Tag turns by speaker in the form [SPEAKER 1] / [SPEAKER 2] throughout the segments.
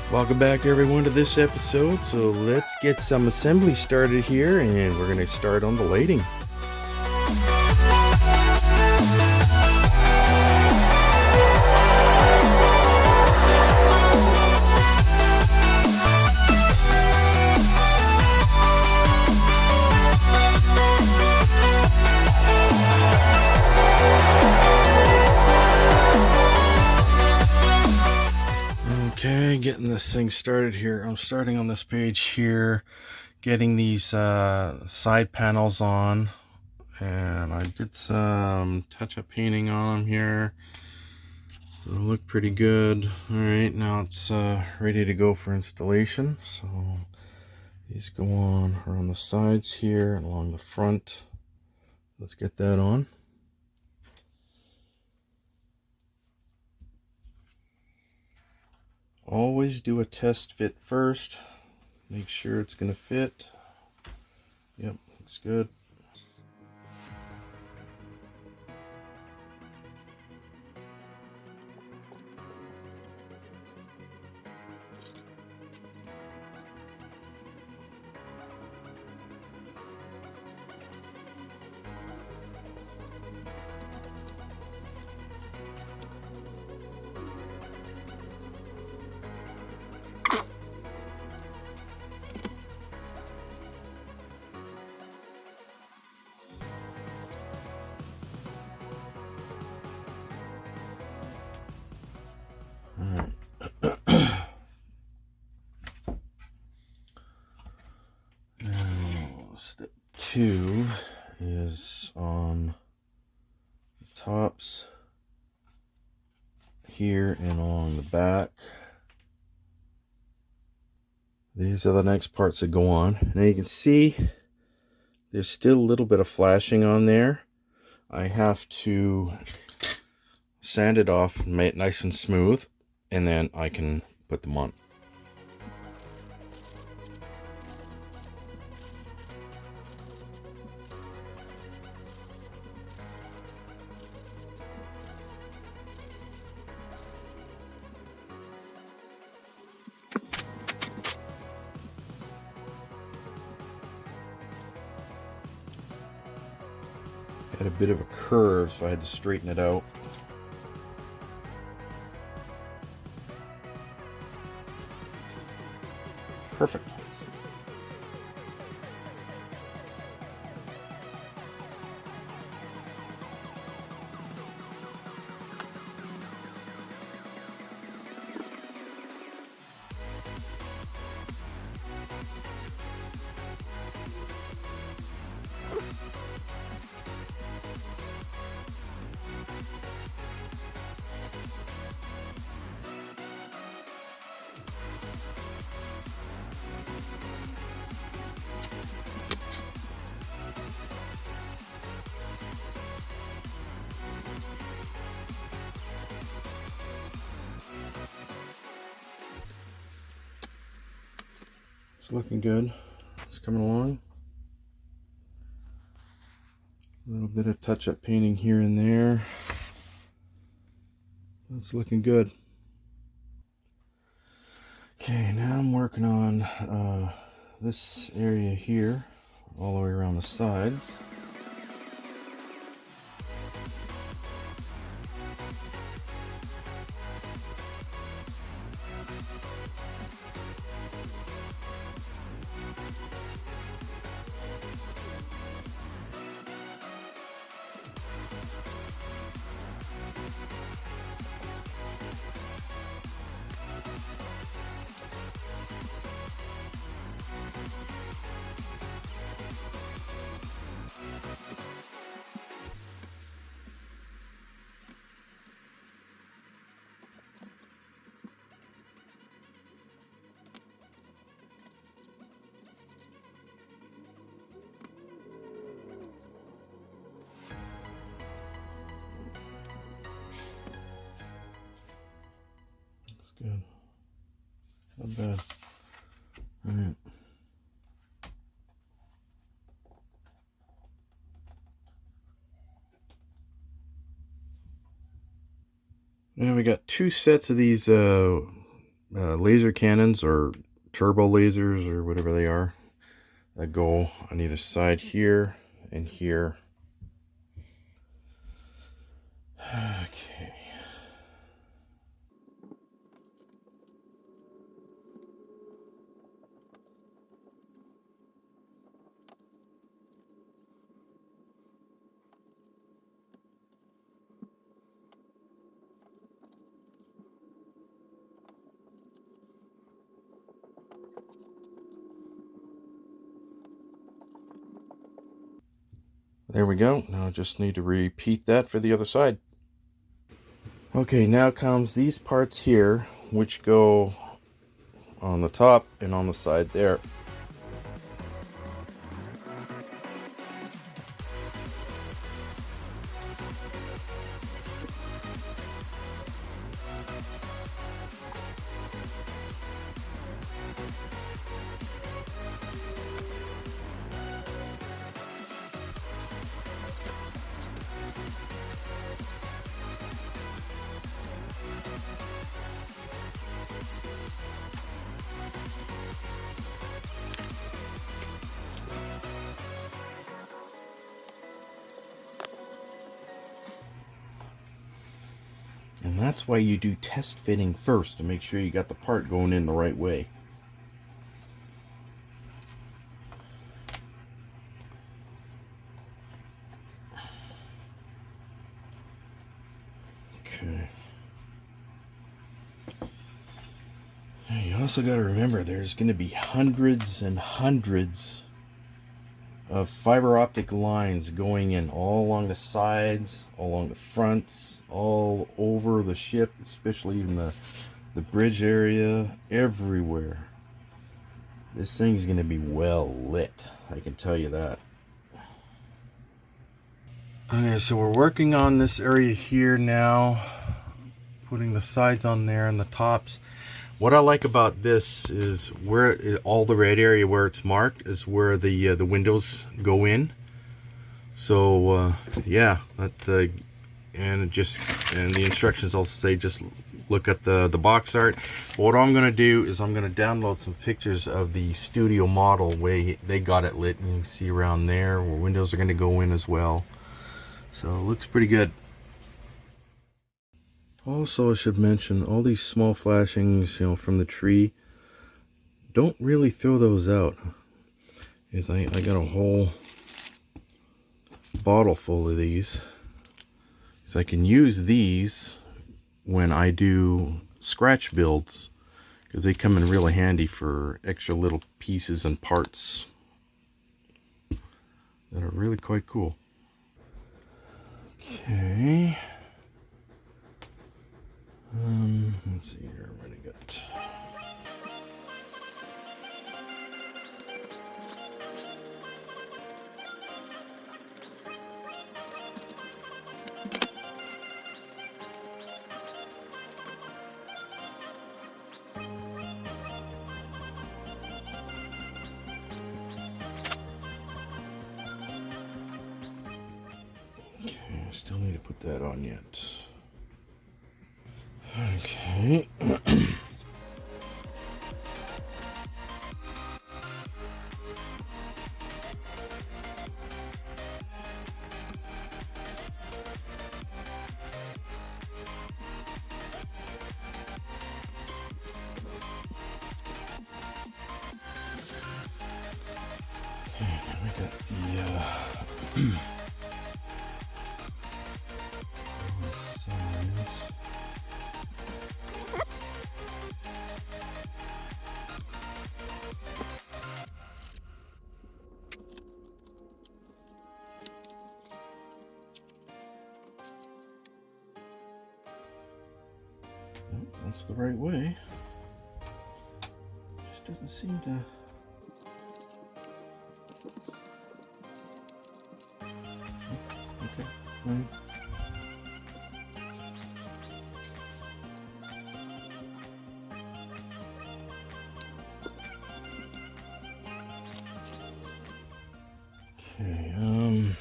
[SPEAKER 1] Welcome back everyone to this episode. So let's get some assembly started here, and we're going to start on the lading. Okay, getting this thing started here. I'm starting on this page here, getting these side panels on, and I did some touch-up painting on them here. So they look pretty good. Alright, now it's ready to go for installation. So these go on around the sides here and along the front. Let's get that on. Always do a test fit first. Make sure it's going to fit. Yep, looks good. Step 2 is on the tops here and along the back. These are the next parts that go on. Now you can see there's still a little bit of flashing on there. I have to sand it off, make it nice and smooth, and then I can put them on. Had a bit of a curve, so I had to straighten it out. Perfect. It's looking good. It's coming along. A little bit of touch-up painting here and there. That's looking good. Okay, now I'm working on this area here, all the way around the sides. Good. Not bad. Alright. Now we got two sets of these laser cannons or turbo lasers or whatever they are that go on either side here and here. Okay. There we go. Now I just need to repeat that for the other side. Okay, now comes these parts here, which go on the top and on the side there. And that's why you do test fitting first, to make sure you got the part going in the right way. Okay. You also got to remember there's going to be hundreds and hundreds of fiber optic lines going in all along the sides, all along the fronts, all over the ship, especially in the bridge area, everywhere. This thing's going to be well lit, I can tell you that. Okay, so we're working on this area here now, putting the sides on there and the tops. What I like about this is where all the red area where it's marked is where the windows go in. So yeah, that and the instructions also say just look at the box art. What I'm gonna do is I'm gonna download some pictures of the studio model way they got it lit, and you can see around there where windows are gonna go in as well. So it looks pretty good. Also, I should mention all these small flashings, from the tree. Don't really throw those out. Because I got a whole bottle full of these. So I can use these when I do scratch builds, because they come in really handy for extra little pieces and parts that are really quite cool. Okay. Let's see here, what do I got? Okay, I still need to put that on yet. Okay. That's the right way. Just doesn't seem to. Okay. Fine. Okay.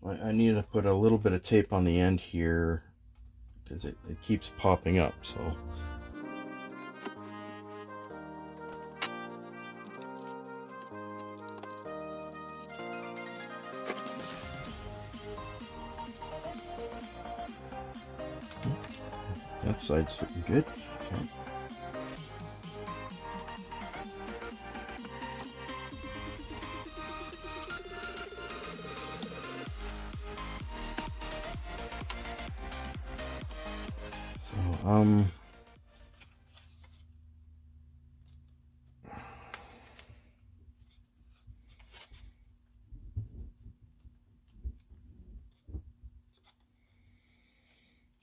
[SPEAKER 1] I need to put a little bit of tape on the end here because it keeps popping up. So that side's looking good. Okay.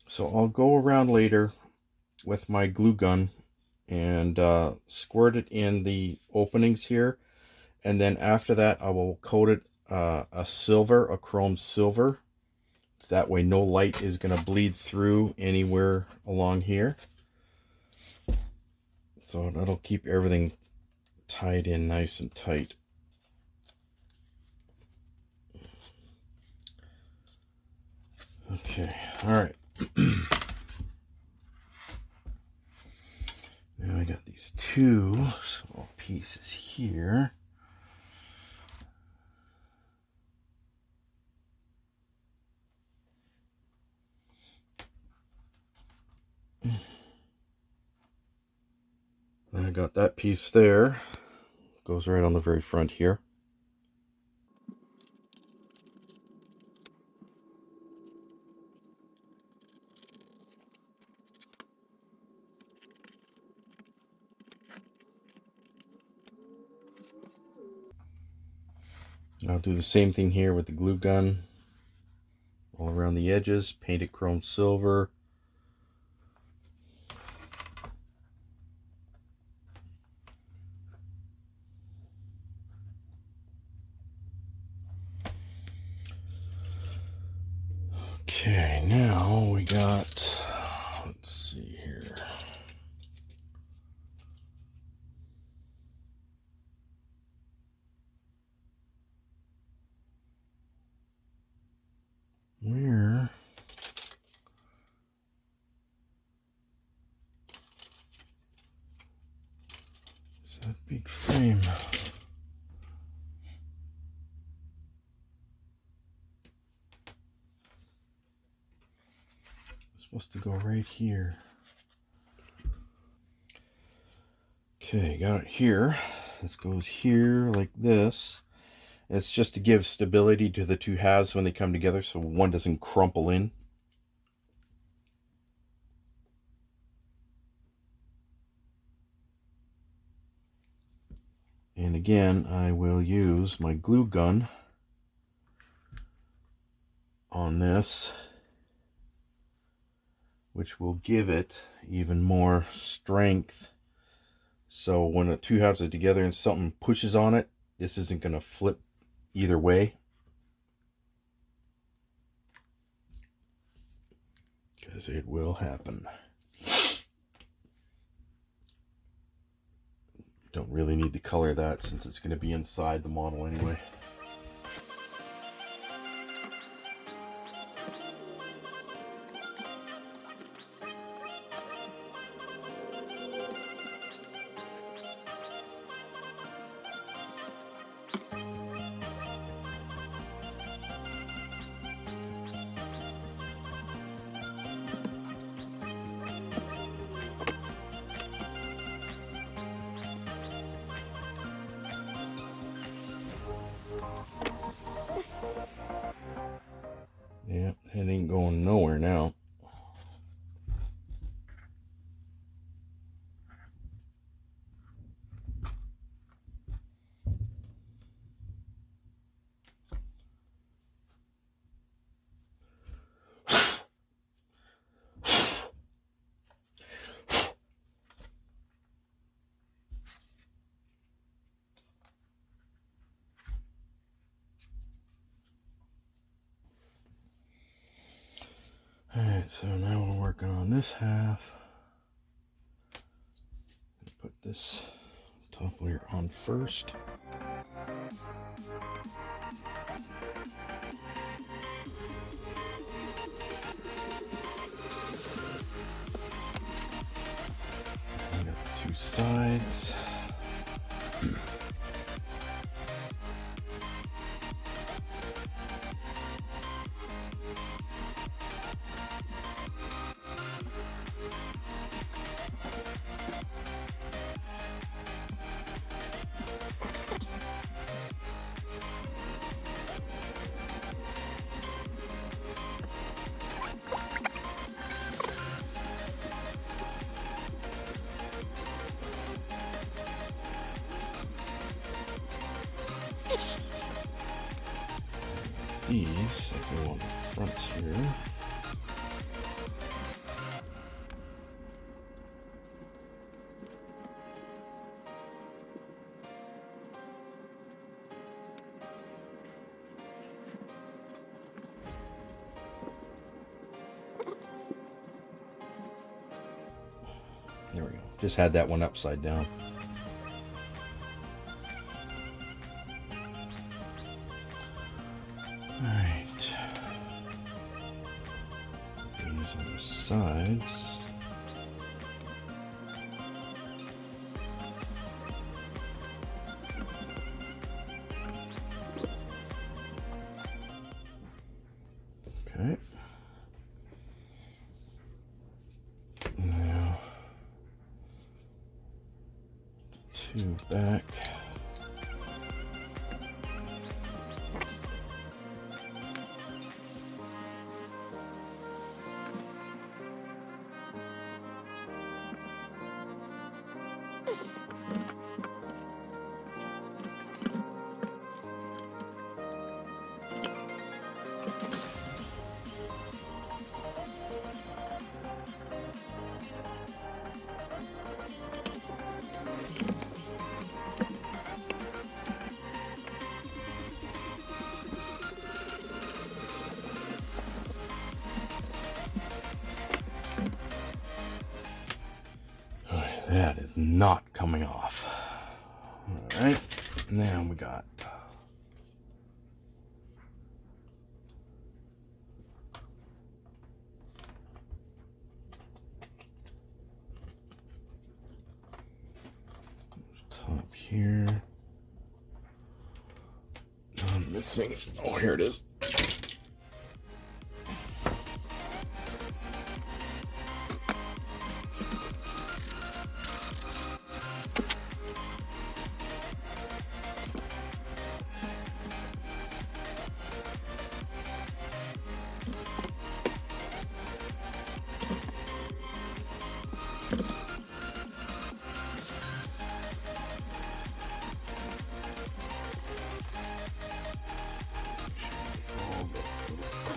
[SPEAKER 1] So I'll go around later with my glue gun and squirt it in the openings here, and then after that I will coat it a chrome silver, so that way no light is going to bleed through anywhere along here. So that'll keep everything tied in nice and tight. Okay, all right. Now I got these two small pieces here. I got that piece there. Goes right on the very front here. I'll do the same thing here with the glue gun. All around the edges, paint it chrome silver. Okay, now we got, let's see here. Where is that big frame? It's supposed to go right here. Okay, got it here. This goes here like this. It's just to give stability to the two halves when they come together so one doesn't crumple in. And again, I will use my glue gun on this, which will give it even more strength. So when the two halves are together and something pushes on it, this isn't going to flip either way. Because it will happen. Don't really need to color that since it's going to be inside the model anyway. Yeah, it ain't going nowhere now. Alright, so now we're working on this half. Put this top layer on first. sides. These, I go on the fronts here. There we go. Just had that one upside down. Alright. These on the sides. Okay. Now, two back. That is not coming off. All right, now we got top here. I'm missing. Oh, here it is.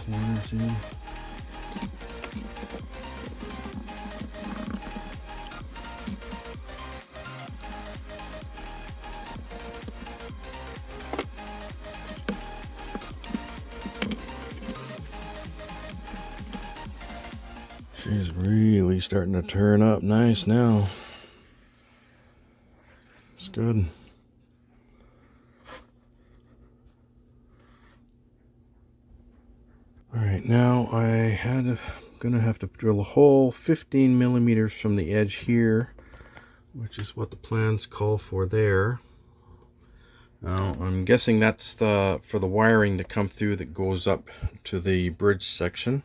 [SPEAKER 1] Corners in. She's really starting to turn up nice now. It's good. Alright, now gonna have to drill a hole 15 millimeters from the edge here, which is what the plans call for there. Now, I'm guessing that's for the wiring to come through that goes up to the bridge section.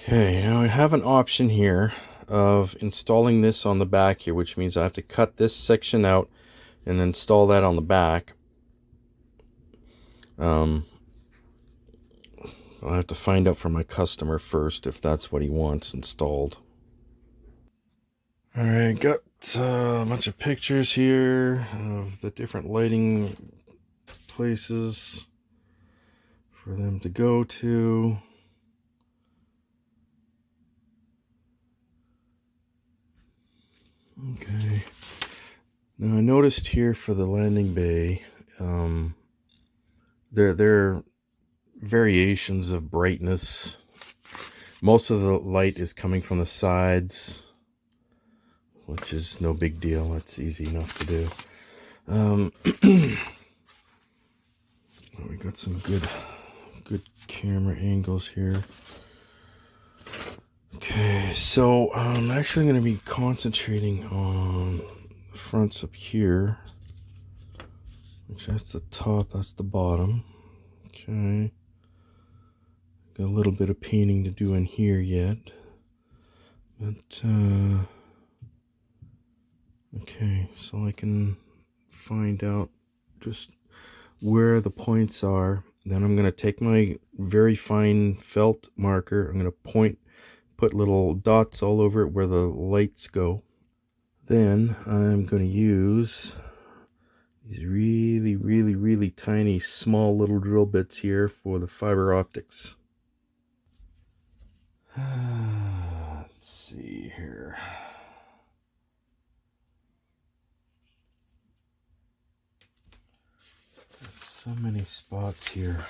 [SPEAKER 1] Okay, now I have an option here of installing this on the back here, which means I have to cut this section out and install that on the back. I'll have to find out from my customer first if that's what he wants installed. Alright, got a bunch of pictures here of the different lighting places for them to go to. Okay. Now I noticed here for the landing bay, there are variations of brightness. Most of the light is coming from the sides, which is no big deal. That's easy enough to do. We got some good camera angles here. Okay, so I'm actually going to be concentrating on the fronts up here, which that's the top, that's the bottom. Okay, got a little bit of painting to do in here yet, but okay, so I can find out just where the points are. Then I'm going to take my very fine felt marker, I'm going to put little dots all over it where the lights go. Then I'm going to use these really tiny small little drill bits here for the fiber optics. Let's see here. So many spots here.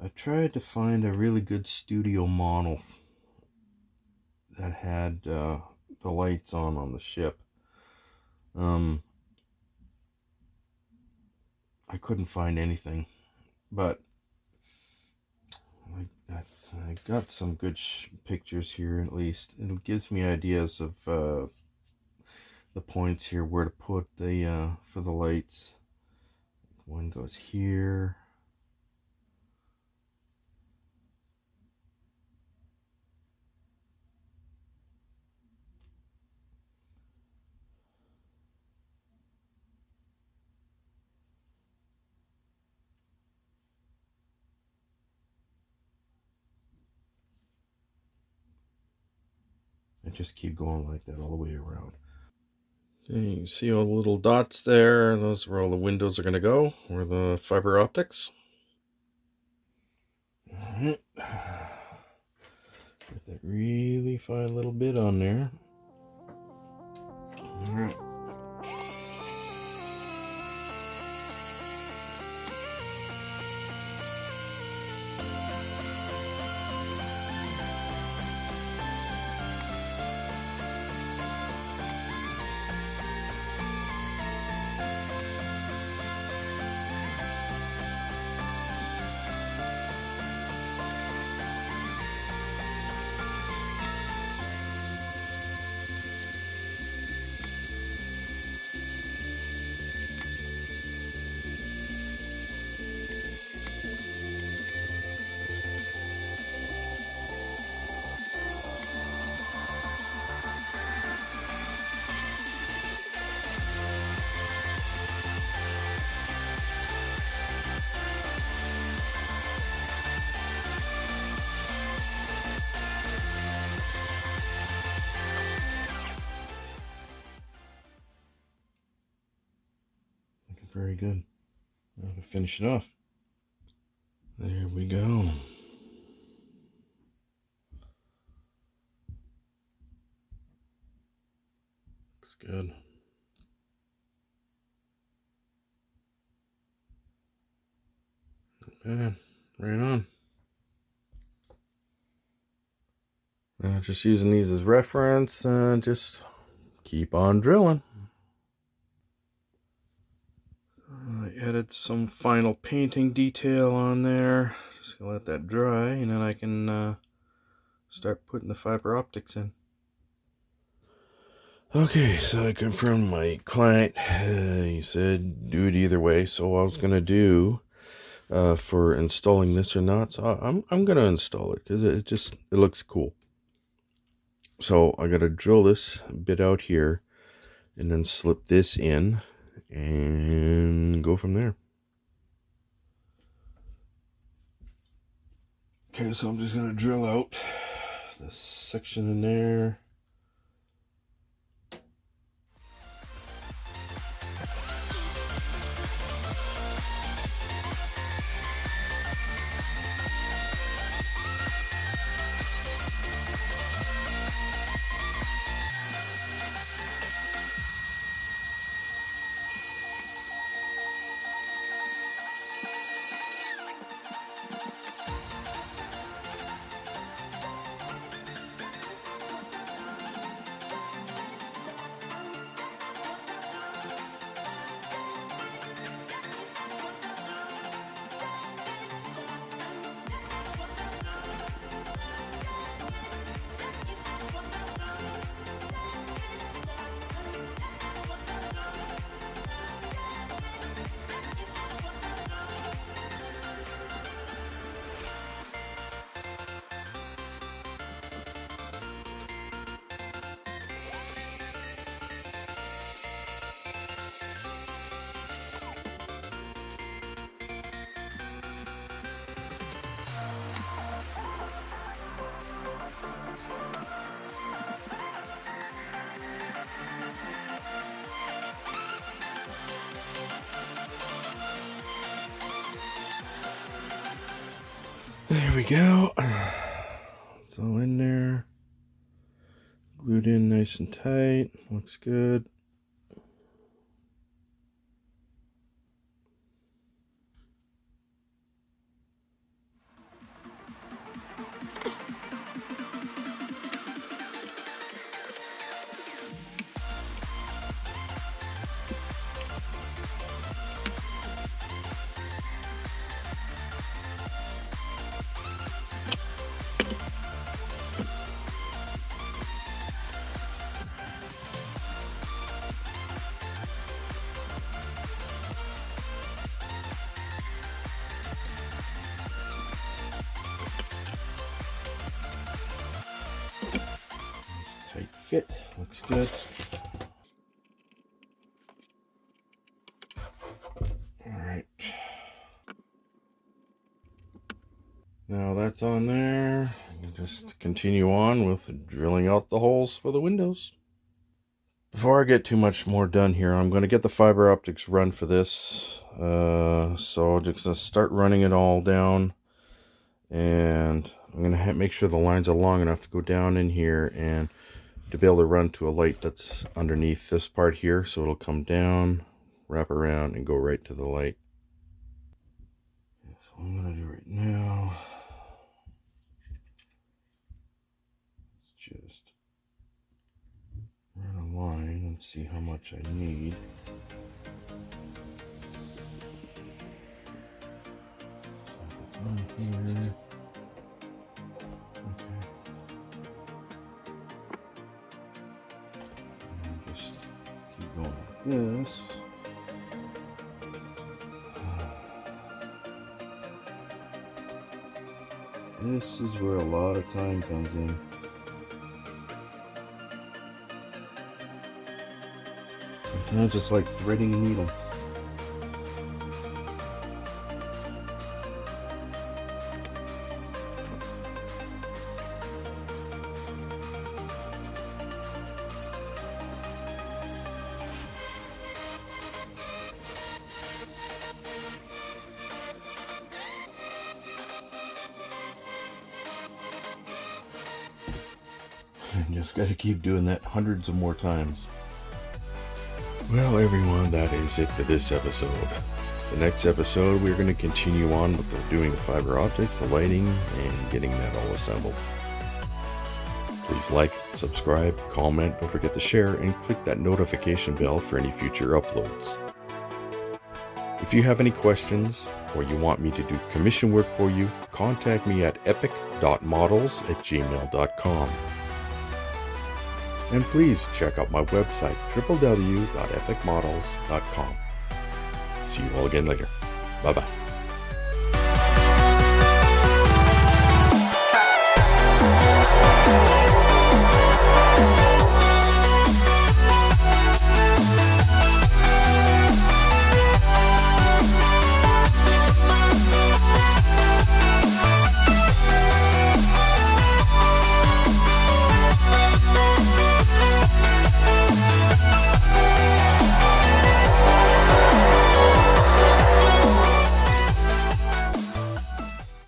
[SPEAKER 1] I tried to find a really good studio model that had the lights on the ship. I couldn't find anything, but I got some good pictures here. At least it gives me ideas of the points here where to put the for the lights. One goes here. And just keep going like that all the way around. Okay, you can see all the little dots there. Those are where all the windows are going to go, or the fiber optics. Alright. Get that really fine little bit on there. Alright. Very good. Now to finish it off. There we go. Looks good. Not bad. Right on. Now just using these as reference and just keep on drilling. I added some final painting detail on there. Just gonna let that dry, and then I can start putting the fiber optics in. Okay, so I confirmed my client. He said do it either way. So what I was gonna do for installing this or not. So I'm gonna install it because it looks cool. So I gotta drill this bit out here and then slip this in and go from there. Okay, so I'm just gonna drill out this section in there. There we go. It's all in there. Glued in nice and tight. Looks good. Tight fit. Looks good. Alright. Now that's on there. I can just continue on with drilling out the holes for the windows. Before I get too much more done here, I'm going to get the fiber optics run for this. So I'm just going to start running it all down. And I'm going to make sure the lines are long enough to go down in here and to be able to run to a light that's underneath this part here. So it'll come down, wrap around, and go right to the light. That's what I'm going to do right now. Let's just run a line and see how much I need. So on here. Okay. And just keep going like this. This is where a lot of time comes in. Sometimes it's like threading a needle. And just gotta keep doing that hundreds of more times. Well, everyone, that is it for this episode. The next episode, we're going to continue on with doing the fiber optics, the lighting, and getting that all assembled. Please like, subscribe, comment, don't forget to share, and click that notification bell for any future uploads. If you have any questions, or you want me to do commission work for you, contact me at epic.models@gmail.com. And please check out my website, www.epicmodels.com. See you all again later. Bye-bye.